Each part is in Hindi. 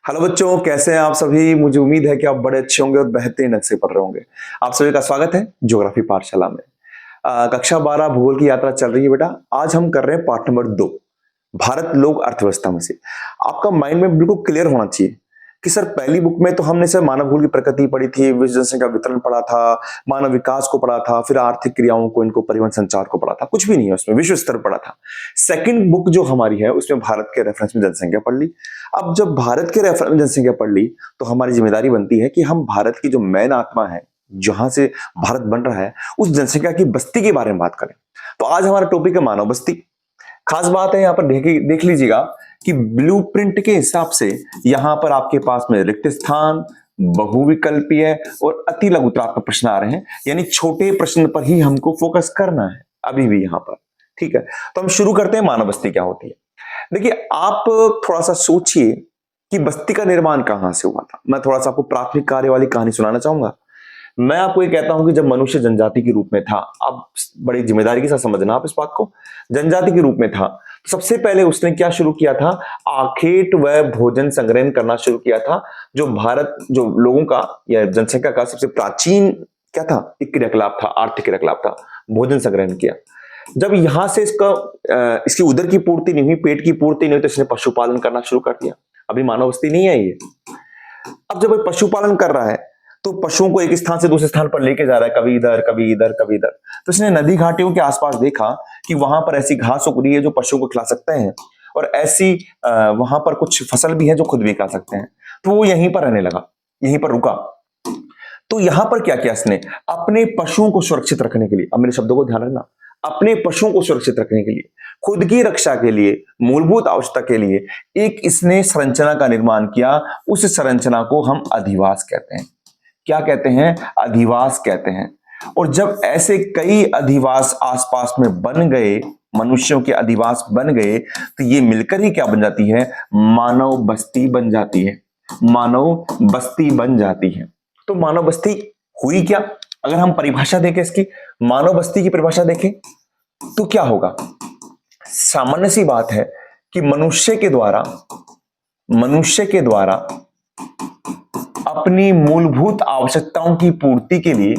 हेलो बच्चों, कैसे हैं आप सभी। मुझे उम्मीद है कि आप बड़े अच्छे होंगे और बेहतरीन ढंग से पढ़ रहे होंगे। आप सभी का स्वागत है ज्योग्राफी पाठशाला में। कक्षा 12 भूगोल की यात्रा चल रही है बेटा। आज हम कर रहे हैं पाठ नंबर 2, भारत लोक अर्थव्यवस्था में से। आपका माइंड में बिल्कुल क्लियर होना चाहिए कि सर पहली बुक में तो हमने सर मानव भूगोल की प्रकृति पढ़ी थी, विश्व जनसंख्या वितरण पढ़ा था, मानव विकास को पढ़ा था, फिर आर्थिक क्रियाओं को, इनको परिवहन संचार को पढ़ा था। कुछ भी नहीं है उसमें, विश्व स्तर पढ़ा था। सेकंड बुक जो हमारी है उसमें भारत के रेफरेंस में जनसंख्या पढ़ ली। अब जब भारत के रेफरेंस में जनसंख्या पढ़ ली तो हमारी जिम्मेदारी बनती है कि हम भारत की जो मैन आत्मा है, जहां से भारत बन रहा है, उस जनसंख्या की बस्ती के बारे में बात करें। तो आज हमारा टॉपिक है मानव बस्ती। खास बात है यहाँ पर देख लीजिएगा कि ब्लूप्रिंट के हिसाब से यहां पर आपके पास में रिक्त स्थान, बहुविकल्पीय और अति लघुत्रात्मक प्रश्न आ रहे हैं, यानी छोटे प्रश्न पर ही हमको फोकस करना है अभी भी यहाँ पर। ठीक है, तो हम शुरू करते हैं मानव बस्ती क्या होती है। देखिए, आप थोड़ा सा सोचिए कि बस्ती का निर्माण कहां से हुआ था। मैं थोड़ा सा आपको प्राथमिक कार्य वाली कहानी सुनाना चाहूंगा। मैं आपको ये कहता हूं कि जब मनुष्य जनजाति के रूप में था, अब बड़ी जिम्मेदारी के साथ समझना आप इस बात को, जनजाति के रूप में था, तो सबसे पहले उसने क्या शुरू किया था, आखेट व भोजन संग्रहण करना शुरू किया था। जो भारत, जो लोगों का या जनसंख्या का सबसे प्राचीन क्या था, एक क्रियाकलाप था, आर्थिक क्रियाकलाप था, भोजन संग्रहण किया। जब यहां से इसकी उदर की पूर्ति नहीं हुई, पेट की पूर्ति नहीं हुई, तो इसने पशुपालन करना शुरू कर दिया। अभी मानव बस्ती नहीं है ये। अब जब पशुपालन कर रहा है तो पशुओं को एक स्थान से दूसरे स्थान पर लेके जा रहा है, कभी इधर कभी इधर कभी इधर। तो इसने नदी घाटियों के आसपास देखा कि वहां पर ऐसी घास उग रही है जो पशुओं को खिला सकते हैं, और ऐसी वहां पर कुछ फसल भी है जो खुद भी खा सकते हैं। तो वो यहीं पर रहने लगा, यहीं पर रुका। तो यहां पर क्या किया इसने, अपने पशुओं को सुरक्षित रखने के लिए, अब मेरे शब्दों को ध्यान रखना, अपने पशुओं को सुरक्षित रखने के लिए, खुद की रक्षा के लिए, मूलभूत आवश्यकता के लिए एक इसने संरचना का निर्माण किया। उस संरचना को हम अधिवास कहते हैं। क्या कहते हैं? अधिवास कहते हैं। और जब ऐसे कई अधिवास आसपास में बन गए, मनुष्यों के अधिवास बन गए, तो ये मिलकर ही क्या बन जाती है, मानव बस्ती बन जाती है। मानव बस्ती बन जाती है। तो मानव बस्ती हुई क्या, अगर हम परिभाषा देखें इसकी, मानव बस्ती की परिभाषा देखें तो क्या होगा। सामान्य सी बात है कि मनुष्य के द्वारा अपनी मूलभूत आवश्यकताओं की पूर्ति के लिए,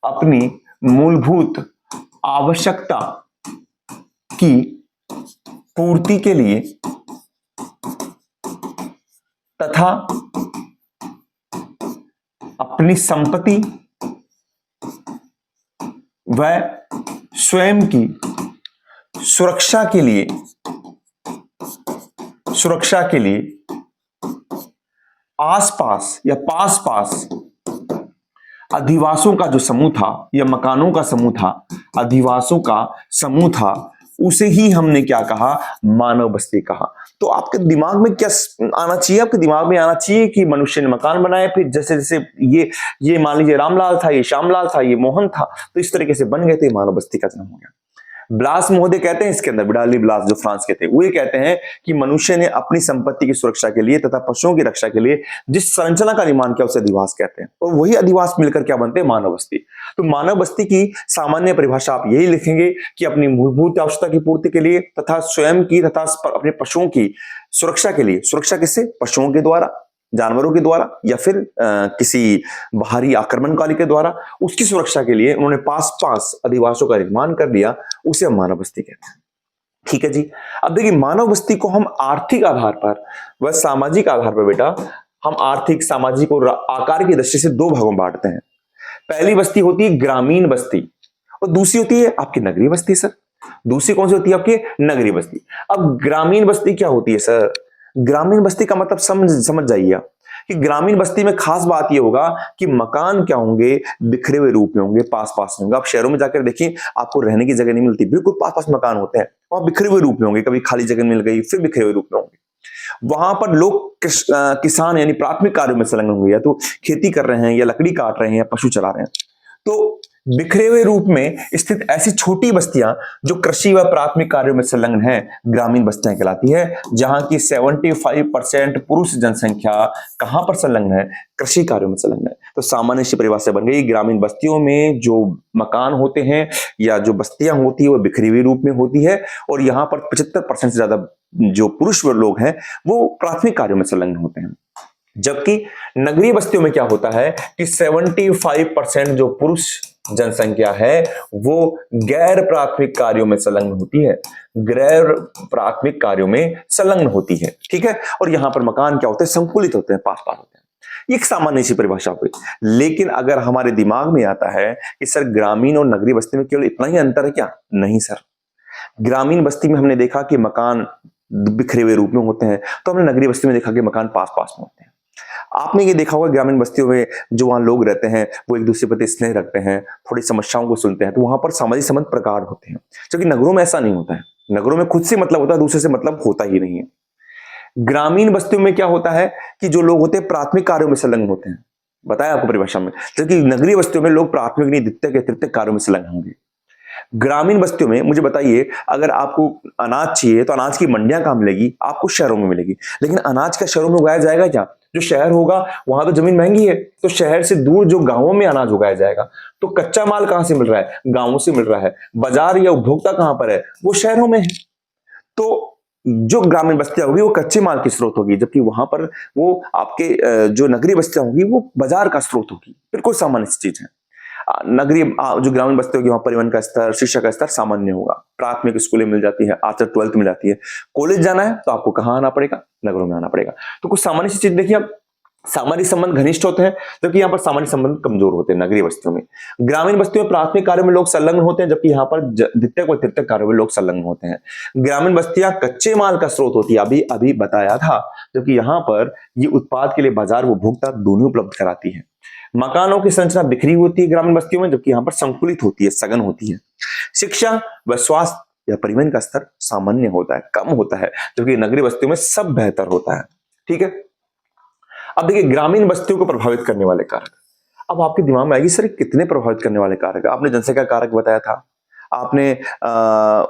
अपनी मूलभूत आवश्यकता की पूर्ति के लिए तथा अपनी संपत्ति व स्वयं की सुरक्षा के लिए आसपास या पास अधिवासों का जो समूह था, या मकानों का समूह था, अधिवासों का समूह था, उसे ही हमने क्या कहा, मानव बस्ती कहा। तो आपके दिमाग में क्या आना चाहिए, आपके दिमाग में आना चाहिए कि मनुष्य ने मकान बनाए, फिर जैसे जैसे ये मान लीजिए रामलाल था, ये श्यामलाल था, ये मोहन था, तो इस तरीके से बन गए, तो ये मानव बस्ती का जन्म हो गया। ब्लास महोदय कहते हैं इसके अंदर, बिडाली ब्लास जो फ्रांस के थे, वो ये कहते हैं कि मनुष्य ने अपनी संपत्ति की सुरक्षा के लिए तथा पशुओं की रक्षा के लिए जिस संरचना का निर्माण किया उसे अधिवास कहते हैं, और वही अधिवास मिलकर क्या बनते हैं, मानव बस्ती। तो मानव बस्ती की सामान्य परिभाषा आप यही लिखेंगे कि अपनी मूलभूत आवश्यकता की पूर्ति के लिए तथा स्वयं की तथा अपने पशुओं की सुरक्षा के लिए, सुरक्षा किससे, पशुओं के द्वारा, जानवरों के द्वारा, या फिर किसी बाहरी आक्रमणकारी के द्वारा, उसकी सुरक्षा के लिए उन्होंने पास अधिवासों का निर्माण कर दिया, उसे हम मानव बस्ती कहते हैं। ठीक है जी। अब देखिए, मानव बस्ती को हम आर्थिक आधार पर व सामाजिक आधार पर बेटा, हम आर्थिक, सामाजिक और आकार की दृष्टि से दो भागों में बांटते हैं। पहली बस्ती होती है ग्रामीण बस्ती, और दूसरी होती है आपकी नगरीय बस्ती। सर दूसरी कौन सी होती है, आपकी नगरीय बस्ती। अब ग्रामीण बस्ती क्या होती है सर, ग्रामीण बस्ती का मतलब समझ जाइए कि ग्रामीण बस्ती में खास बात यह होगा कि मकान क्या होंगे, बिखरे हुए रूप में होंगे, पास पास में होंगे। आप शहरों में जाकर देखिए, आपको रहने की जगह नहीं मिलती, बिल्कुल पास पास मकान होते हैं, वहां बिखरे हुए रूप में होंगे, कभी खाली जगह मिल गई, फिर बिखरे हुए रूप में होंगे। वहां पर लोग किसान यानी प्राथमिक कार्यों में संलग्न होंगे, या तो खेती कर रहे हैं, या लकड़ी काट रहे हैं, या पशु चला रहे हैं। तो बिखरे हुए रूप में स्थित ऐसी छोटी बस्तियां जो कृषि व प्राथमिक कार्यों में संलग्न है, ग्रामीण बस्तियां कहलाती है, जहां की 75% पुरुष जनसंख्या कहां पर संलग्न है, कृषि कार्यों में संलग्न है। तो सामान्य सी परिभाषा बन गई, ग्रामीण बस्तियों में जो मकान होते हैं या जो बस्तियां होती है वो बिखरी हुई रूप में होती है, और यहाँ पर 75% से ज्यादा जो पुरुष लोग हैं वो प्राथमिक कार्यों में संलग्न होते हैं, जबकि नगरीय बस्तियों में क्या होता है कि 75% जो पुरुष जनसंख्या है वो गैर प्राथमिक कार्यों में संलग्न होती है, गैर प्राथमिक कार्यों में संलग्न होती है। ठीक है, और यहां पर मकान क्या होते हैं, संकुलित होते हैं, पास पास होते हैं। एक सामान्य सी परिभाषा हुई। लेकिन अगर हमारे दिमाग में आता है कि सर ग्रामीण और नगरीय बस्ती में केवल इतना ही अंतर है क्या, नहीं सर। ग्रामीण बस्ती में हमने देखा कि मकान बिखरे हुए रूप में होते हैं, तो हमने नगरीय बस्ती में देखा कि मकान पास पास में होते हैं। आपने ये देखा होगा ग्रामीण बस्तियों में जो वहां लोग रहते हैं वो एक दूसरे प्रति स्नेह रखते हैं, थोड़ी समस्याओं को सुनते हैं, तो वहां पर सामाजिक संबंध प्रगाढ़ होते हैं, जबकि नगरों में ऐसा नहीं होता है। नगरों में खुद से मतलब होता है, दूसरे से मतलब होता ही नहीं है। ग्रामीण बस्तियों में क्या होता है कि जो लोग होते हैं प्राथमिक कार्यों में संलग्न होते हैं, बताया आपको परिभाषा में, जबकि नगरीय बस्तियों में लोग प्राथमिक नहीं द्वितीयक या तृतीयक कार्यों में संलग्न होंगे। ग्रामीण बस्तियों में मुझे बताइए, अगर आपको अनाज चाहिए तो अनाज की मंडियां कहां मिलेगी, आपको शहरों में मिलेगी। लेकिन अनाज का शहरों में उगाया जाएगा क्या, जो शहर होगा वहां तो जमीन महंगी है, तो शहर से दूर जो गांवों में अनाज उगाया जाएगा, तो कच्चा माल कहां से मिल रहा है, गांवों से मिल रहा है। बाजार या उपभोक्ता कहां पर है, वो शहरों में है। तो जो ग्रामीण बस्तियां होगी वो कच्चे माल की स्रोत होगी, जबकि वहां पर वो आपके जो नगरीय बस्तियां होगी वो बाजार का स्रोत होगी। बिल्कुल सामान्य चीज है। नगरीय जो ग्रामीण बस्ती होगी वहां परिवहन का स्तर, शिक्षा का स्तर सामान्य होगा, प्राथमिक स्कूलें मिल जाती है, आचर 12th मिल जाती है। कॉलेज जाना है तो आपको कहां आना पड़ेगा, नगरों में आना पड़ेगा। तो कुछ सामान्य सी चीज देखिए, अब सामाजिक संबंध घनिष्ठ होते हैं, जबकि यहाँ पर सामाजिक संबंध कमजोर होते हैं नगरीय बस्तियों में। ग्रामीण बस्तियों में प्राथमिक कार्यों में लोग संलग्न होते हैं, जबकि यहाँ पर द्वितीयक और तृतीयक कार्यों में लोग संलग्न होते हैं। ग्रामीण बस्तियां कच्चे माल का स्रोत होती है, अभी अभी बताया था, जबकि यहाँ पर ये उत्पाद के लिए बाजार उपभोक्ता दोनों उपलब्ध कराती है। मकानों की संरचना बिखरी होती है ग्रामीण बस्तियों में, जबकि यहाँ पर संकुलित होती है, सघन होती है। शिक्षा व स्वास्थ्य या परिवहन का स्तर सामान्य होता है, कम होता है, जबकि नगरीय बस्तियों में सब बेहतर होता है। ठीक है, अब देखिए ग्रामीण बस्तियों को प्रभावित करने वाले कारक। अब आपके दिमाग में आएगी सर कितने प्रभावित करने वाले कारक, आपने जनसंख्या कारक बताया था, आपने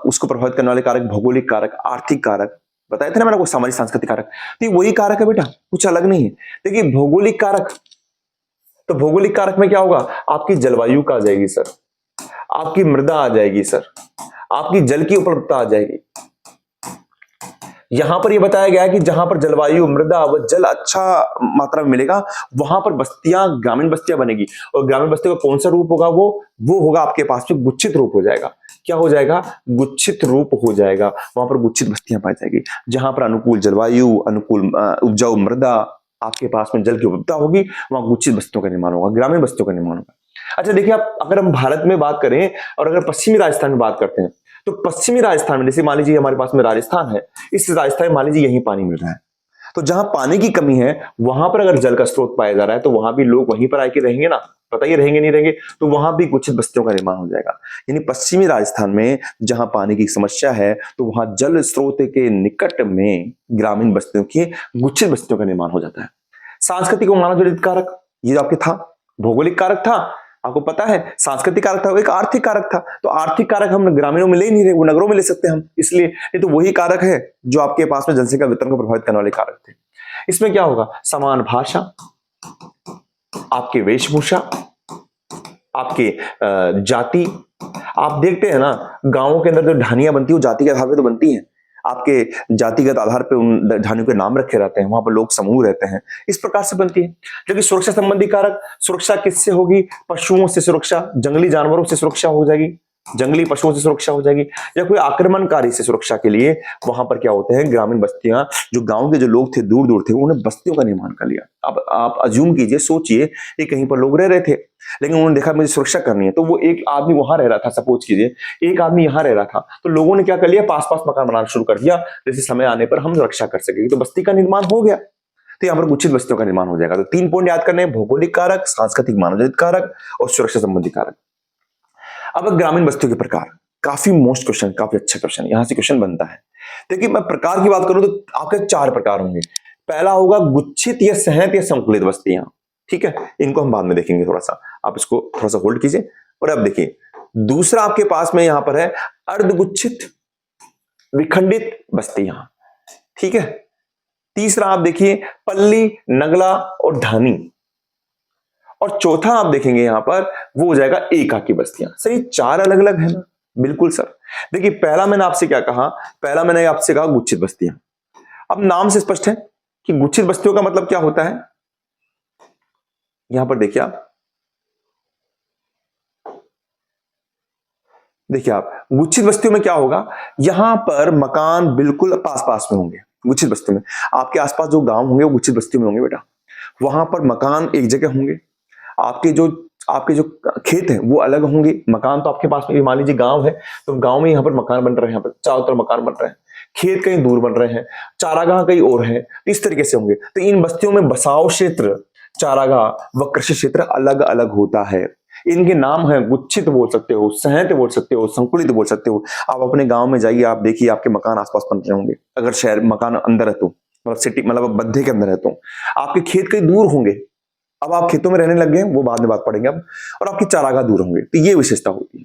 उसको प्रभावित करने वाले कारक भौगोलिक कारक, आर्थिक कारक बताए थे ना मैंने, सामाजिक सांस्कृतिक कारक। तो वही कारक है बेटा, कुछ अलग नहीं है। देखिए भौगोलिक कारक, तो भौगोलिक कारक में क्या होगा, आपकी जलवायु का आ जाएगी सर, आपकी मृदा आ जाएगी सर, आपकी जल की उपलब्धता आ जाएगी। यहां पर यह बताया गया है कि जहां पर जलवायु, मृदा व जल अच्छा मात्रा में मिलेगा वहां पर बस्तियां, ग्रामीण बस्तियां बनेगी। और ग्रामीण बस्तियों का कौन सा रूप होगा, वो होगा आपके पास में गुच्छित रूप हो जाएगा। क्या हो जाएगा, गुच्छित रूप हो जाएगा। वहां पर गुच्छित बस्तियां पाई जाएगी, जहां पर अनुकूल जलवायु, अनुकूल उपजाऊ मृदा, आपके पास में जल की उपलब्धता होगी, वहां गुच्छित बस्तियों का निर्माण होगा, ग्रामीण बस्तियों का निर्माण होगा। अच्छा देखिए, आप अगर हम भारत में बात करें और अगर पश्चिमी राजस्थान में बात करते हैं, तो पश्चिमी राजस्थान में, जैसे मान लीजिए हमारे पास में राजस्थान है, इस राजस्थान में मान लीजिए यही पानी मिल रहा है, तो जहां पानी की कमी है वहां पर अगर जल का स्रोत पाया जा रहा है तो वहां भी लोग वहीं पर आके रहेंगे ना, बताइए रहेंगे नहीं रहेंगे, तो वहां भी गुच्छित बस्तियों का निर्माण हो जाएगा। यानी पश्चिमी राजस्थान में जहां पानी की समस्या है तो वहां जल स्रोत के निकट में ग्रामीण बस्तियों की गुच्छित बस्तियों का निर्माण हो जाता है। सांस्कृतिक और मानव जड़ित कारक, ये आपके था, भौगोलिक कारक था, आपको पता है, सांस्कृतिक कारक था, एक आर्थिक कारक था। तो आर्थिक कारक हम ग्रामीणों में ले नहीं रहे, वो नगरों में ले सकते हैं हम, इसलिए ये तो वही कारक है जो आपके पास में जनसंख्या वितरण को प्रभावित करने वाले कारक थे। इसमें क्या होगा, समान भाषा, आपके वेशभूषा, आपके जाति। आप देखते हैं ना गांवों के अंदर जो ढानियां बनती है वो जाति के आधार पर तो बनती हैं, आपके जातिगत आधार पर उन ढानियों के नाम रखे रहते हैं, वहां पर लोग समूह रहते हैं, इस प्रकार से बनती है। लेकिन सुरक्षा संबंधी कारक, सुरक्षा किससे होगी, पशुओं से सुरक्षा, जंगली जानवरों से सुरक्षा हो जाएगी, जंगली पशुओं से सुरक्षा हो जाएगी, या कोई आक्रमणकारी से सुरक्षा के लिए वहां पर क्या होते हैं, ग्रामीण बस्तियां, जो गांव के जो लोग थे दूर दूर थे, उन्होंने बस्तियों का निर्माण कर लिया। अब आप अज्यूम कीजिए, सोचिए कि कहीं पर लोग रह रहे थे, लेकिन उन्होंने देखा मुझे सुरक्षा करनी है, तो वो एक आदमी वहां रह रहा था, सपोज कीजिए एक आदमी यहां रह रहा था, तो लोगों ने क्या कर लिया, पास पास मकान बनाना शुरू कर दिया, जैसे समय आने पर हम रक्षा कर सकेंगे, तो बस्ती का निर्माण हो गया। तो यहाँ पर गुच्छित बस्तियों का निर्माण हो जाएगा। तो 3 पॉइंट याद करने हैं, भौगोलिक कारक, सांस्कृतिक मानवजनित कारक और सुरक्षा संबंधी कारक। अब ग्रामीण बस्तियों के प्रकार, काफी मोस्ट क्वेश्चन, काफी अच्छा क्वेश्चन, यहां से क्वेश्चन बनता है। देखिए मैं प्रकार की बात करूं तो आपके 4 प्रकार होंगे। पहला होगा गुच्छित या सहत या संकुलित बस्तियां, ठीक है, इनको हम बाद में देखेंगे, थोड़ा सा आप इसको थोड़ा सा होल्ड कीजिए। और अब देखिए दूसरा आपके पास में यहां पर है अर्धगुच्छित विखंडित बस्तियां, ठीक है। तीसरा आप देखिए पल्ली, नगला और ढानी। और चौथा आप देखेंगे यहां पर वो हो जाएगा एकाकी बस्तियां। सर ये 4 अलग अलग है ना, बिल्कुल सर। देखिए पहला मैंने आपसे क्या कहा, पहला मैंने आपसे कहा गुच्छित बस्तियां, अब नाम से स्पष्ट है कि गुच्छित बस्तियों का मतलब क्या होता है। यहां पर देखिए आप, गुच्छित बस्तियों में क्या होगा, यहां पर मकान बिल्कुल पास पास में होंगे। गुच्छित बस्तियों में आपके आसपास जो गांव होंगे वो गुच्छित बस्तियों में होंगे बेटा। वहां पर मकान एक जगह होंगे, आपके जो खेत हैं वो अलग होंगे। मकान तो आपके पास में, मान लीजिए गांव है तो गांव में यहाँ पर मकान बन रहे हैं, यहाँ पर चारों तरफ मकान बन रहे हैं, खेत कहीं दूर बन रहे हैं, चारागाह कहीं और है, तो इस तरीके से होंगे। तो इन बस्तियों में बसाव क्षेत्र, चारागाह व कृषि क्षेत्र अलग अलग होता है। इनके नाम है गुच्छित बोल सकते हो, सहंत बोल सकते हो, संकुलित बोल सकते हो। आप अपने गांव में जाइए, आप देखिए आपके मकान आसपास बन रहे होंगे। अगर शहर मकान अंदर है तो, मतलब सिटी, मतलब बद्दे के अंदर है तो आपके खेत कहीं दूर होंगे। अब आप खेतों में रहने लग गए, वो बाद में बात पढ़ेंगे अब। और आपकी चारागाह दूर होंगे, तो ये विशेषता होती है।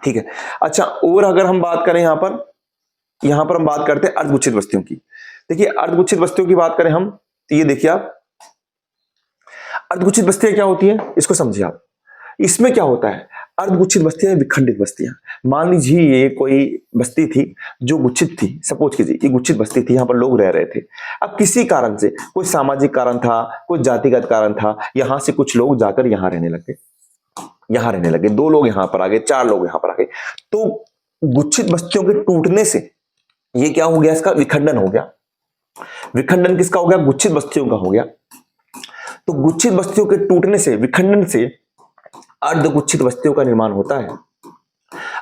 ठीक है। अच्छा, और अगर हम बात करें यहां पर हम बात करते हैं अर्धगुच्छित बस्तियों की। देखिए अर्धगुच्छित बस्तियों की बात करें हम, तो ये देखिए आप, अर्धगुच्छित बस्तियां क्या होती है इसको समझिए आप। इसमें क्या होता है, अर्धगुच्छित बस्तियां, विखंडित बस्तियां। मान लीजिए ये कोई बस्ती थी जो गुच्छित थी, सपोज कीजिए कि गुच्छित बस्ती थी, यहाँ पर लोग रह रहे थे। अब किसी कारण से, कोई सामाजिक कारण था, कोई जातिगत कारण था, यहां से कुछ लोग जाकर यहां रहने लगे, दो लोग यहां पर आ गए, चार लोग यहां पर आ गए। तो गुच्छित बस्तियों के टूटने से ये क्या हो गया, इसका विखंडन हो गया। विखंडन किसका हो गया, गुच्छित बस्तियों का हो गया। तो गुच्छित बस्तियों के टूटने से, विखंडन से अर्धगुच्छित बस्तियों का निर्माण होता है।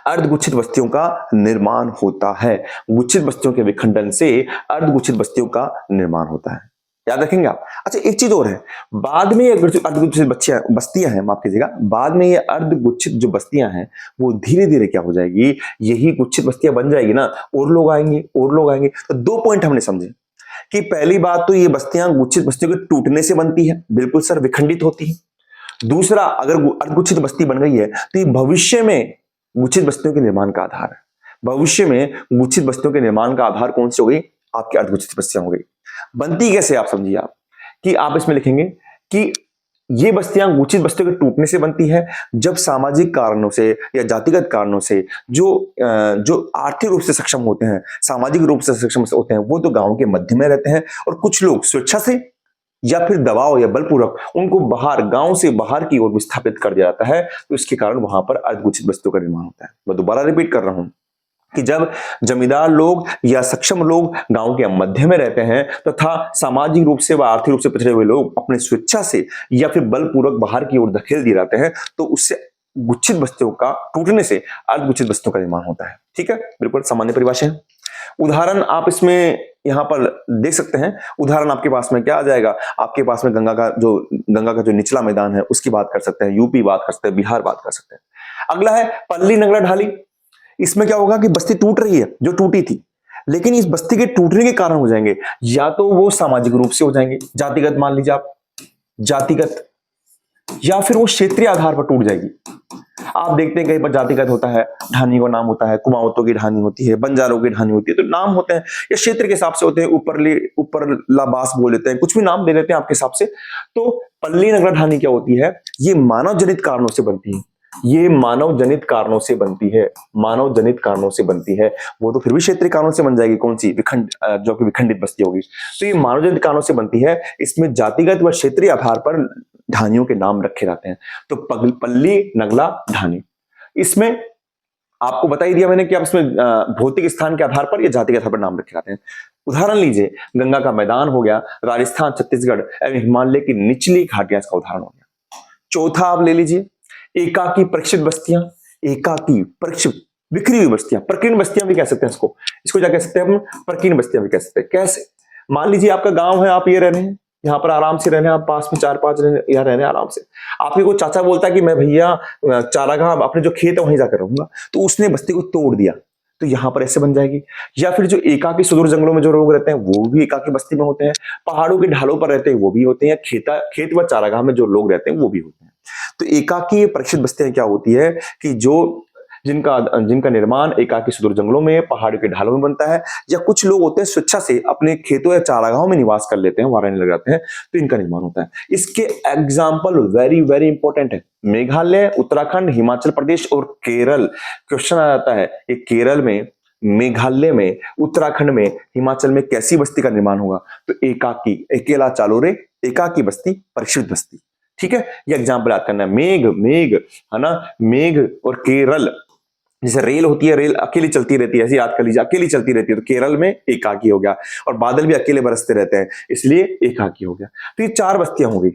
अर्धगुच्छित बस्तियों का निर्माण होता है। गुच्छित बस्तियों के विखंडन से अर्धगुच्छित बस्तियों का निर्माण होता है, याद रखेंगे आप। अच्छा, एक चीज और है, बाद में ये अर्धगुच्छित बस्तियां हैं, माफ कीजिएगा, बाद में ये अर्धगुच्छित जो बस्तियां हैं वो धीरे धीरे क्या हो जाएगी, यही गुच्छित बस्तियां बन जाएगी ना, और लोग आएंगे और लोग आएंगे। तो दो पॉइंट हमने समझे कि पहली बात तो ये बस्तियां गुच्छित बस्तियों के टूटने से बनती है, बिल्कुल सर, विखंडित होती है। दूसरा, अगर अर्धगुच्छित बस्ती बन गई है तो ये भविष्य में गुच्छित बस्तियों के निर्माण का आधार है। भविष्य में गुच्छित बस्तियों के निर्माण का आधार कौन सी हो गई, आपकी अर्धगुच्छित बस्तियां हो गई। बनती कैसे, आप समझिए आप, कि आप इसमें लिखेंगे कि ये बस्तियां गुच्छित बस्तियों के टूटने से बनती है, जब सामाजिक कारणों से या जातिगत कारणों से जो आर्थिक रूप से सक्षम होते हैं, सामाजिक रूप से सक्षम होते हैं, वो तो गांव के मध्य में रहते हैं, और कुछ लोग स्वेच्छा से या फिर दबाव या बलपूर्वक उनको बाहर, गांव से बाहर की ओर विस्थापित कर दिया जाता है। तो इसके कारण वहां पर अर्धगुच्छित बस्तियों का निर्माण होता है। मैं दोबारा रिपीट कर रहा हूं कि जब जमींदार लोग या सक्षम लोग गांव के मध्य में रहते हैं तथा सामाजिक रूप से व आर्थिक रूप से पिछड़े हुए लोग अपने स्वेच्छा से या फिर बलपूर्वक बाहर की ओर धकेल दिए जाते हैं, तो उससे गुच्छित बस्तियों का टूटने से अर्धगुच्छित बस्तियों का निर्माण होता है। ठीक है, बिल्कुल सामान्य परिभाषा है। उदाहरण आप इसमें यहां पर देख सकते हैं। उदाहरण आपके पास में क्या आ जाएगा, आपके पास में गंगा का जो निचला मैदान है उसकी बात कर सकते हैं, यूपी बात कर सकते हैं, बिहार बात कर सकते हैं। अगला है पल्ली नगला ढाली। इसमें क्या होगा कि बस्ती टूट रही है, जो टूटी थी, लेकिन इस बस्ती के टूटने के कारण हो जाएंगे, या तो वो सामाजिक रूप से हो जाएंगे, जातिगत, मान लीजिए आप जातिगत, या फिर वो क्षेत्रीय आधार पर टूट जाएगी। आप देखते हैं कहीं पर जातिगत होता है, ढानी का नाम होता है, कुमाऊंतों की ढानी होती है, बंजारों की ढानी होती है, तो नाम होते हैं या क्षेत्र के हिसाब से होते हैं, ऊपर बास बोल लेते हैं, कुछ भी नाम दे देते हैं आपके हिसाब से। तो पल्ली नगरा ढानी क्या होती है, ये मानव जनित कारणों से बनती है। ये मानव जनित कारणों से बनती है, मानव जनित कारणों से बनती है। वो तो फिर भी क्षेत्रीय कारणों से बन जाएगी, कौन सी, जो कि विखंडित बस्ती होगी। तो ये मानव जनित कारणों से बनती है। इसमें जातिगत व क्षेत्रीय आधार पर ढानियों के नाम रखे जाते हैं। तो पल्ली नगला ढानी, इसमें आपको बता ही दिया मैंने कि आप इसमें भौतिक स्थान के आधार पर या जातिगत आधार पर नाम रखे जाते हैं। उदाहरण लीजिए, गंगा का मैदान हो गया, राजस्थान, छत्तीसगढ़ एवं हिमालय की निचली घाटियां इसका उदाहरण हो गया। चौथा आप ले लीजिए, एकाकी परीक्षित बस्तियां, एकाकी परीक्षित बिखरी हुई बस्तियां, प्रकीर्ण बस्तियां भी कह सकते हैं इसको क्या कह सकते हैं हम, प्रकीर्ण बस्तियां भी कह सकते हैं। कैसे, मान लीजिए आपका गांव है, आप ये रह रहे हैं, यहाँ पर आराम से रहने, आप पास में 4-5 यहाँ रहने आराम से। आपके कोई चाचा बोलता है कि मैं भैया चारागाह अपने जो खेत है वहीं जाकर रहूंगा, तो उसने बस्ती को तोड़ दिया, तो यहां पर ऐसे बन जाएगी। या फिर जो एकाकी सुदूर जंगलों में जो लोग रहते हैं वो भी एकाकी बस्ती में होते हैं, पहाड़ों के ढालों पर रहते हैं वो भी होते हैं, खेत व चारागाह में जो लोग रहते हैं वो भी होते हैं। तो एकाकी परीक्षित बस्तियां क्या होती है कि जिनका निर्माण एकाकी सुदूर जंगलों में, पहाड़ों के ढालों में बनता है, या कुछ लोग होते हैं स्वेच्छा से अपने खेतों या चारागाहों में निवास कर लेते हैं, वहां रहने लग जाते हैं, तो इनका निर्माण होता है। इसके एग्जाम्पल वेरी वेरी इंपॉर्टेंट है, मेघालय, उत्तराखंड, हिमाचल प्रदेश और केरल। क्वेश्चन आ जाता है, केरल में मेघालय में, उत्तराखंड में, हिमाचल में कैसी बस्ती का निर्माण होगा? तो एकाकी, अकेला चालोरे, एकाकी बस्ती, परिष्कृत बस्ती। ठीक है, ये एग्जाम्पल याद करना है। मेघ, मेघ है ना, मेघ और केरल, जैसे रेल होती है, रेल अकेली चलती रहती है, ऐसे याद कर लीजिए, अकेली चलती रहती है, तो केरल में एकाकी हो गया। और बादल भी अकेले बरसते रहते हैं, इसलिए एकाकी हो गया। तो ये 4 बस्तियां हो गई।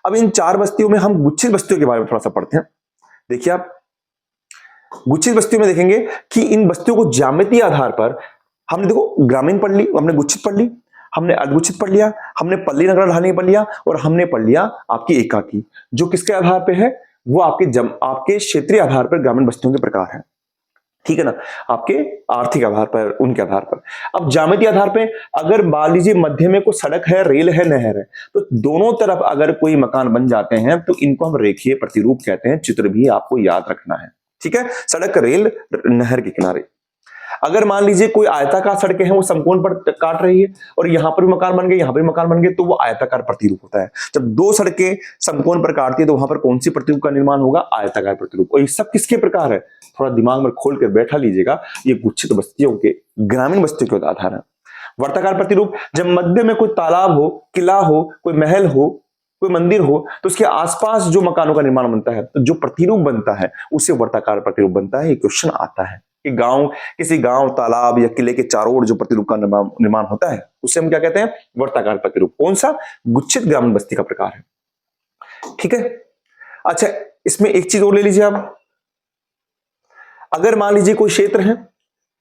अब इन 4 बस्तियों में हम गुच्छित बस्तियों के बारे में थोड़ा सा पढ़ते हैं। देखिए आप गुच्छित बस्तियों में देखेंगे कि इन बस्तियों को ज्यामितीय आधार पर, हमने देखो ग्रामीण पढ़ ली, हमने गुच्छित पढ़ ली, हमने अर्धगुच्छित पढ़ लिया, हमने पल्ली नगरा ढाणी पढ़ लिया, और हमने पढ़ लिया आपकी एकाकी, जो किसके आधार पे है? वो आपके क्षेत्रीय आधार पर ग्रामीण बस्तियों के प्रकार है। ठीक है ना, आपके आर्थिक आधार पर, उनके आधार पर। अब ज्यामितीय आधार पे, अगर मान लीजिए मध्य में कोई सड़क है, रेल है, नहर है, तो दोनों तरफ अगर कोई मकान बन जाते हैं तो इनको हम रेखीय प्रतिरूप कहते हैं। चित्र भी आपको याद रखना है। ठीक है, सड़क, रेल, नहर के किनारे। अगर मान लीजिए कोई आयताकार सड़कें हैं, वो समकोण पर काट रही है, और यहां पर भी मकान बन गए, यहां पर भी मकान बन गए, तो वो आयताकार प्रतिरूप होता है। जब 2 सड़कें समकोण पर काटती है तो वहां पर कौन सी प्रतिरूप का निर्माण होगा? आयताकार प्रतिरूप। और ये सब किसके प्रकार है? थोड़ा दिमाग में खोल कर बैठा लीजिएगा, ये गुच्छित बस्तियों के, ग्रामीण बस्तियों के आधार है। वर्ताकार प्रतिरूप, जब मध्य में कोई तालाब हो, किला हो, कोई महल हो, कोई मंदिर हो, तो उसके आसपास जो मकानों का निर्माण बनता है, तो जो प्रतिरूप बनता है उसे वर्ताकार प्रतिरूप बनता है। ये क्वेश्चन आता है कि किसी गांव, तालाब या किले के चारों ओर जो प्रतिरूप का निर्माण होता है, उसे हम क्या कहते हैं? वर्ताकार प्रतिरूप। कौन सा? गुच्छित ग्रामीण बस्ती का प्रकार है। ठीक है, अच्छा इसमें एक चीज और ले लीजिए आप। अगर मान लीजिए कोई क्षेत्र है,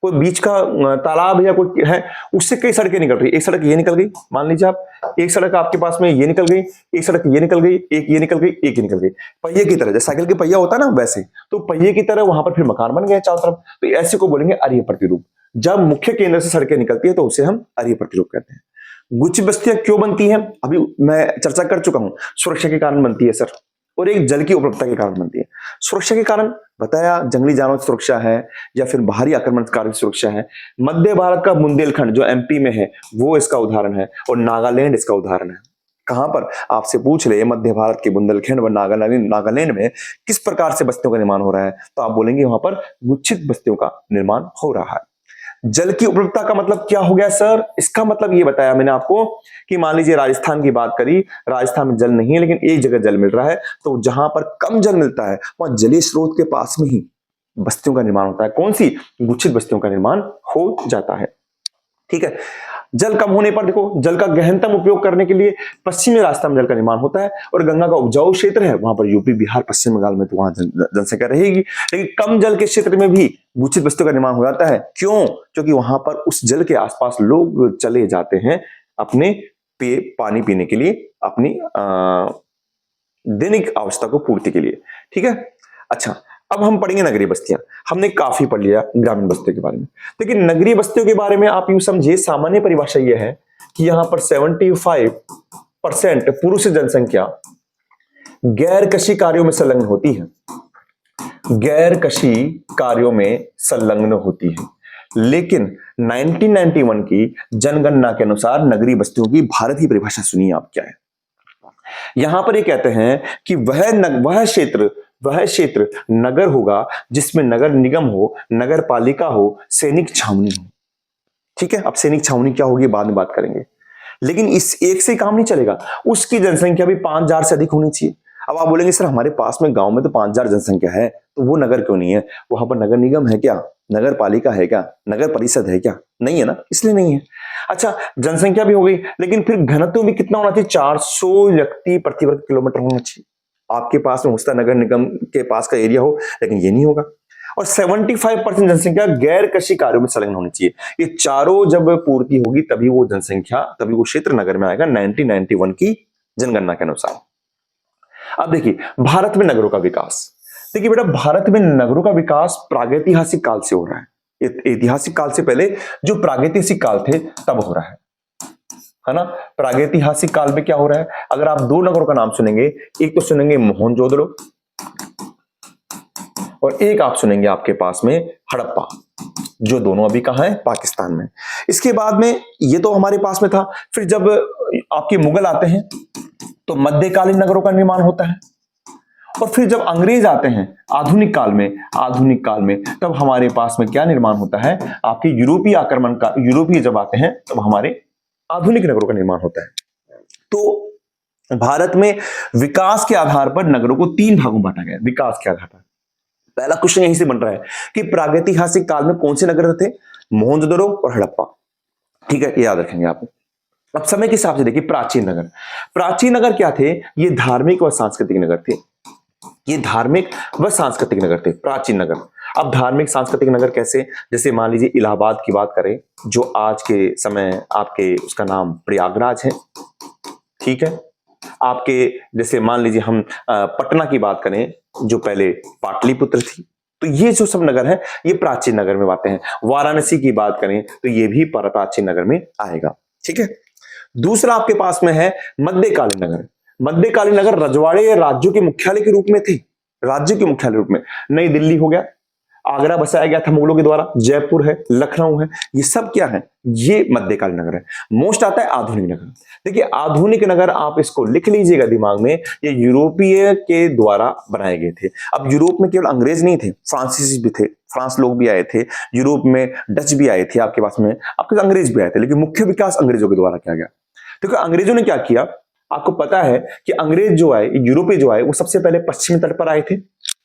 कोई बीच का तालाब या कोई है, उससे कई सड़कें निकल रही, एक सड़क ये निकल गई, मान लीजिए आप, एक सड़क आपके पास में ये निकल गई, एक सड़क ये निकल गई, एक ये निकल गई, एक ये निकल गई, पहिए की तरह, जैसे साइकिल के पहिया होता है ना, वैसे। तो पहिए की तरह वहां पर फिर मकान बन गए चारों तरफ, तो ऐसे को बोलेंगे अरीय प्रतिरूप। जब मुख्य केंद्र से सड़कें निकलती है तो उसे हम अरीय प्रतिरूप कहते हैं। गुच्छित बस्तियां क्यों बनती हैं? अभी मैं चर्चा कर चुका हूं, सुरक्षा के कारण बनती है सर, और एक जल की उपलब्धता के कारण बनती है। सुरक्षा के कारण बताया, जंगली जानवरों की सुरक्षा है, या फिर बाहरी आक्रमणकारियों की सुरक्षा है। मध्य भारत का बुंदेलखंड जो एमपी में है, वो इसका उदाहरण है, और नागालैंड इसका उदाहरण है। कहां पर? आपसे पूछ रहे मध्य भारत के बुंदेलखंड व नागालैंड में किस प्रकार से बस्तियों का निर्माण हो रहा है, तो आप बोलेंगे वहां पर गुच्छित बस्तियों का निर्माण हो रहा है। जल की उपलब्धता का मतलब क्या हो गया सर? इसका मतलब ये बताया मैंने आपको कि मान लीजिए राजस्थान की बात करी, राजस्थान में जल नहीं है लेकिन एक जगह जल मिल रहा है, तो जहां पर कम जल मिलता है वहां जलीय स्रोत के पास में ही बस्तियों का निर्माण होता है। कौन सी? गुच्छित बस्तियों का निर्माण हो जाता है। ठीक है, जल कम होने पर देखो, जल का गहनतम उपयोग करने के लिए पश्चिमी रास्ता में जल का निर्माण होता है, और गंगा का उपजाऊ क्षेत्र है, वहां पर यूपी, बिहार, पश्चिम बंगाल में तो वहां जनसंख्या रहेगी। लेकिन कम जल के क्षेत्र में भी गुच्छित बस्तियों का निर्माण हो जाता है। क्यों? क्योंकि वहां पर उस जल के आसपास लोग चले जाते हैं अपने पानी पीने के लिए, अपनी दैनिक आवश्यकता को पूर्ति के लिए। ठीक है, अच्छा अब हम पढ़ेंगे नगरीय बस्तियां। हमने काफी पढ़ लिया ग्रामीण बस्तियों के बारे में, लेकिन नगरीय बस्तियों के बारे में आप यूं समझिए, सामान्य परिभाषा यह है कि यहां पर 75% पुरुष जनसंख्या गैर कृषि कार्यों में संलग्न होती है, गैर कृषि कार्यों में संलग्न होती है। लेकिन 1991 की जनगणना के अनुसार नगरीय बस्तियों की भारत की परिभाषा सुनिए आप क्या है। यहां पर ये कहते हैं कि वह क्षेत्र नगर होगा जिसमें नगर निगम हो, नगर पालिका हो, सैनिक छावनी हो। ठीक है, अब सैनिक छावनी क्या होगी बाद में बात करेंगे, लेकिन इस एक से काम नहीं चलेगा, उसकी जनसंख्या भी 5000 से अधिक होनी चाहिए। अब आप बोलेंगे सर हमारे पास में गांव में तो 5000 जनसंख्या है, तो वो नगर क्यों नहीं है? वहां पर नगर निगम है क्या? नगर पालिका है क्या? नगर परिषद है क्या? नहीं है ना, इसलिए नहीं है। अच्छा, जनसंख्या भी हो गई, लेकिन फिर घनत्व भी कितना होना चाहिए? 400 व्यक्ति प्रति वर्ग किलोमीटर होना चाहिए। आपके पास में उसका नगर निगम के पास का एरिया हो, लेकिन ये नहीं होगा। और 75% जनसंख्या गैर कृषि कार्यों में संलग्न होनी चाहिए। ये चारों जब पूर्ति होगी तभी वो जनसंख्या, तभी वो क्षेत्र नगर में आएगा 1991 की जनगणना के अनुसार। अब देखिए भारत में नगरों का विकास। देखिए बेटा, भारत में नगरों का विकास प्रागैतिहासिक काल से हो रहा है। ऐतिहासिक काल से पहले जो प्रागैतिहासिक काल थे तब हो रहा है ना। प्रागैतिहासिक काल में क्या हो रहा है? अगर आप 2 नगरों का नाम सुनेंगे, एक तो सुनेंगे मोहनजोदड़ो और एक आप सुनेंगे आपके पास में हड़प्पा, जो दोनों अभी कहां है? पाकिस्तान में। इसके बाद में ये तो हमारे पास में था, फिर जब आपके मुगल आते हैं तो मध्यकालीन नगरों का निर्माण होता है, और फिर जब अंग्रेज आते हैं आधुनिक काल में तब हमारे पास में क्या निर्माण होता है, आपके यूरोपीय आक्रमण का, यूरोपीय जब आते हैं तब हमारे आधुनिक नगरों का निर्माण होता है। तो भारत में विकास के आधार पर नगरों को 3 भागों में बांटा गया, विकास के आधार पर। पहला क्वेश्चन यहीं से बन रहा है कि प्रागैतिहासिक काल में कौन से नगर थे, मोहनजोदड़ो और हड़प्पा। ठीक है, याद रखेंगे आप। अब समय के हिसाब से देखिए, प्राचीन नगर क्या थे, ये धार्मिक व सांस्कृतिक नगर थे, ये धार्मिक व सांस्कृतिक नगर थे, प्राचीन नगर। अब धार्मिक सांस्कृतिक नगर कैसे, जैसे मान लीजिए इलाहाबाद की बात करें, जो आज के समय आपके उसका नाम प्रयागराज है। ठीक है, आपके जैसे मान लीजिए हम पटना की बात करें, जो पहले पाटलिपुत्र थी, तो ये जो सब नगर है ये प्राचीन नगर में आते हैं। वाराणसी की बात करें तो ये भी प्राचीन नगर में आएगा। ठीक है, दूसरा आपके पास में है मध्यकालीन नगर। मध्यकालीन नगर रजवाड़े या राज्यों के मुख्यालय के रूप में थे, राज्य के मुख्यालय रूप में। नई दिल्ली हो गया, आगरा बसाया गया था मुगलों के द्वारा, जयपुर है, लखनऊ है, ये सब क्या है, ये मध्यकालीन नगर है। मोस्ट आता है आधुनिक नगर। देखिए आधुनिक नगर आप इसको लिख लीजिएगा दिमाग में, ये यूरोपीय के द्वारा बनाए गए थे। अब यूरोप में केवल अंग्रेज नहीं थे, फ्रांसीसी भी थे, फ्रांस लोग भी आए थे, यूरोप में डच भी आए थे, आपके पास में आपके पास अंग्रेज भी आए थे, लेकिन मुख्य विकास अंग्रेजों के द्वारा किया गया। देखो अंग्रेजों ने क्या किया, आपको पता है कि अंग्रेज जो आए, यूरोपीय जो आए, वो सबसे पहले पश्चिमी तट पर आए थे,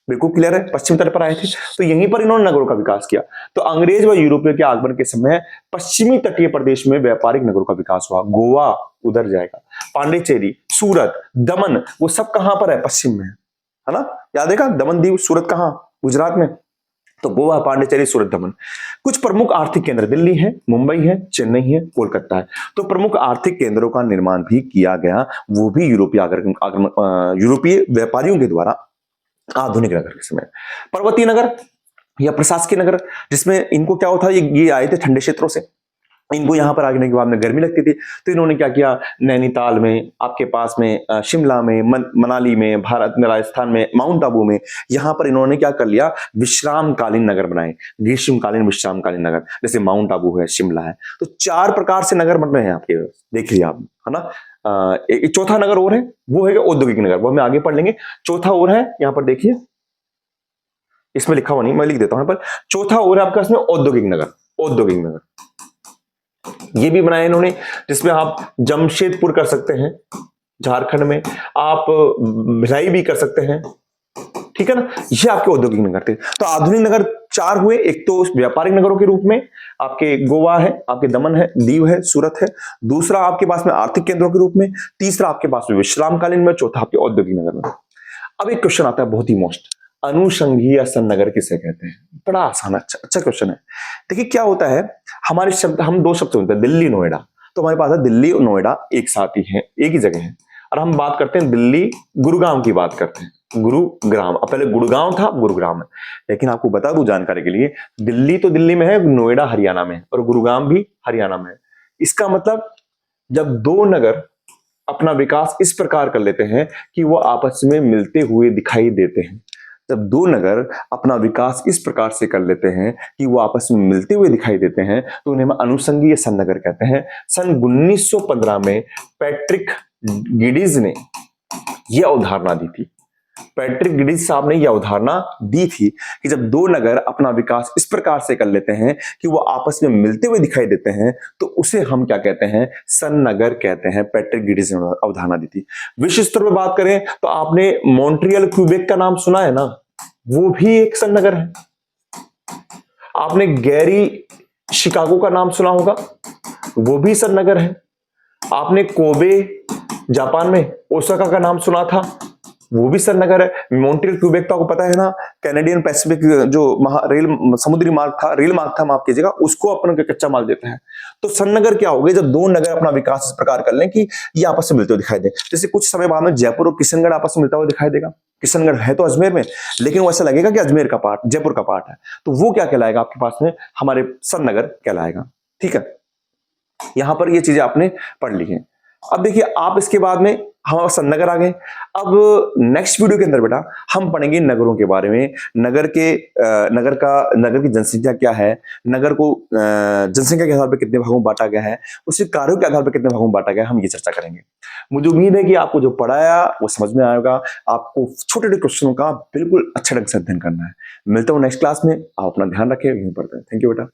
बिल्कुल क्लियर है, पश्चिमी तट पर आए थे, तो यहीं पर इन्होंने नगरों का विकास किया। तो अंग्रेज व यूरोपीय के आगमन के समय पश्चिमी तटीय प्रदेश में व्यापारिक नगरों का विकास हुआ। गोवा उधर जाएगा, पांडिचेरी, सूरत, दमन, वो सब कहां पर है, पश्चिम में है ना, याद है, दमन दीव, सूरत कहां, गुजरात में। तो गोवा, पांडिचेरी, सूरत, दमन। कुछ प्रमुख आर्थिक केंद्र दिल्ली है, मुंबई है, चेन्नई है, कोलकाता है। तो प्रमुख आर्थिक केंद्रों का निर्माण भी किया गया, वो भी यूरोपीय व्यापारियों के द्वारा आधुनिक नगर के समय। पर्वतीय नगर या प्रशासकीय नगर, जिसमें इनको क्या होता है, ये आए थे ठंडे क्षेत्रों से, इनको यहां पर आने के बाद में गर्मी लगती थी, तो इन्होंने क्या किया, नैनीताल में, आपके पास में शिमला में, मनाली में, भारत में, राजस्थान में, माउंट आबू में, यहां पर इन्होंने क्या कर लिया, विश्रामकालीन नगर बनाए, ग्रीष्मकालीन विश्रामकालीन नगर, जैसे माउंट आबू है, शिमला है। तो 4 प्रकार से नगर बन रहे हैं आपके, देखिए आप, है ना। एक चौथा नगर और है, वो है औद्योगिक नगर, वो हम आगे पढ़ लेंगे। चौथा और है, यहां पर देखिए, इसमें लिखा हुआ नहीं, मैं लिख देता हूं, पर चौथा और है आपका इसमें औद्योगिक नगर। औद्योगिक नगर ये भी बनाया इन्होंने, जिसमें आप जमशेदपुर कर सकते हैं झारखंड में, आप भिलाई भी कर सकते हैं, ठीक है ना, ये आपके औद्योगिक नगर थे। तो आधुनिक नगर 4 हुए, एक तो व्यापारिक नगरों के रूप में आपके गोवा है, आपके दमन है, दीव है, सूरत है, दूसरा आपके पास में आर्थिक केंद्रों के रूप में, तीसरा आपके पास में विश्रामकालीन में, चौथा आपके औद्योगिक नगर में। अब एक क्वेश्चन आता है बहुत ही मोस्ट, अनुषंघीय सन्नगर किसे कहते हैं? बड़ा आसान, अच्छा क्वेश्चन है। देखिए क्या होता है, हमारे शब्द, हम 2 शब्द सुनते हैं, दिल्ली नोएडा, तो हमारे पास है दिल्ली और नोएडा एक साथ ही है, एक ही जगह है। और हम बात करते हैं दिल्ली गुरुग्राम की बात करते हैं, गुरुग्राम, अब पहले गुड़गांव था, गुरुग्राम है। लेकिन आपको बता दूं जानकारी के लिए, दिल्ली तो दिल्ली में है, नोएडा हरियाणा में है, और गुरुग्राम भी हरियाणा में है। इसका मतलब जब 2 नगर अपना विकास इस प्रकार कर लेते हैं कि वो आपस में मिलते हुए दिखाई देते हैं, जब 2 नगर अपना विकास इस प्रकार से कर लेते हैं कि वो आपस में मिलते हुए दिखाई देते हैं, तो उन्हें हम अनुषंगीय सन्नगर कहते हैं। सन 1915 में पैट्रिक गिडीज ने यह अवधारणा दी थी, पैट्रिक गिडीज साहब ने यह अवधारणा दी थी कि जब 2 नगर अपना विकास इस प्रकार से कर लेते हैं कि वो आपस में मिलते हुए दिखाई देते हैं, तो उसे हम क्या कहते हैं, सन्नगर कहते हैं। पैट्रिक गिडीज ने अवधारणा दी थी। विश्व स्तर पर बात करें तो आपने मॉन्ट्रियल क्यूबेक का नाम सुना है ना, वो भी एक सन्नगर है। आपने गैरी शिकागो का नाम सुना होगा, वो भी सन्नगर है। आपने कोबे जापान में, ओसाका का नाम सुना था, वो भी सन्नगर है। मॉन्ट्रियल क्यूबेक तो आपको पता है ना, कैनेडियन पैसिफिक जो रेल समुद्री मार्ग था, रेल मार्ग था माफ कीजिएगा, उसको अपन कच्चा माल देते हैं। तो सन्नगर क्या हो गए, जब 2 नगर अपना विकास इस प्रकार कर लें कि ये आपस में मिलते हुए दिखाई दे। जैसे कुछ समय बाद में जयपुर और किशनगढ़ आपस में मिलता हुआ दिखाई देगा। किशनगढ़ है तो अजमेर में, लेकिन वो ऐसा लगेगा कि अजमेर का पार्ट, जयपुर का पार्ट है, तो वो क्या कहलाएगा आपके पास में, हमारे सन्नगर कहलाएगा। ठीक है, यहां पर ये चीजें आपने पढ़ ली है। अब देखिए आप इसके बाद में हमारे सन्नगर आ गए। अब नेक्स्ट वीडियो के अंदर बेटा हम पढ़ेंगे नगरों के बारे में, नगर की जनसंख्या क्या है, नगर को जनसंख्या के आधार पर कितने भागों में बांटा गया है, उसके कार्यों के आधार पर कितने भागों में बांटा गया है, हम ये चर्चा करेंगे। मुझे उम्मीद है कि आपको जो पढ़ाया वो समझ में आएगा। आपको छोटे छोटे क्वेश्चनों का बिल्कुल अच्छे ढंग से अध्ययन करना है। मिलता हूँ नेक्स्ट क्लास में। आप अपना ध्यान रखें। यहीं पढ़ते हैं। थैंक यू बेटा।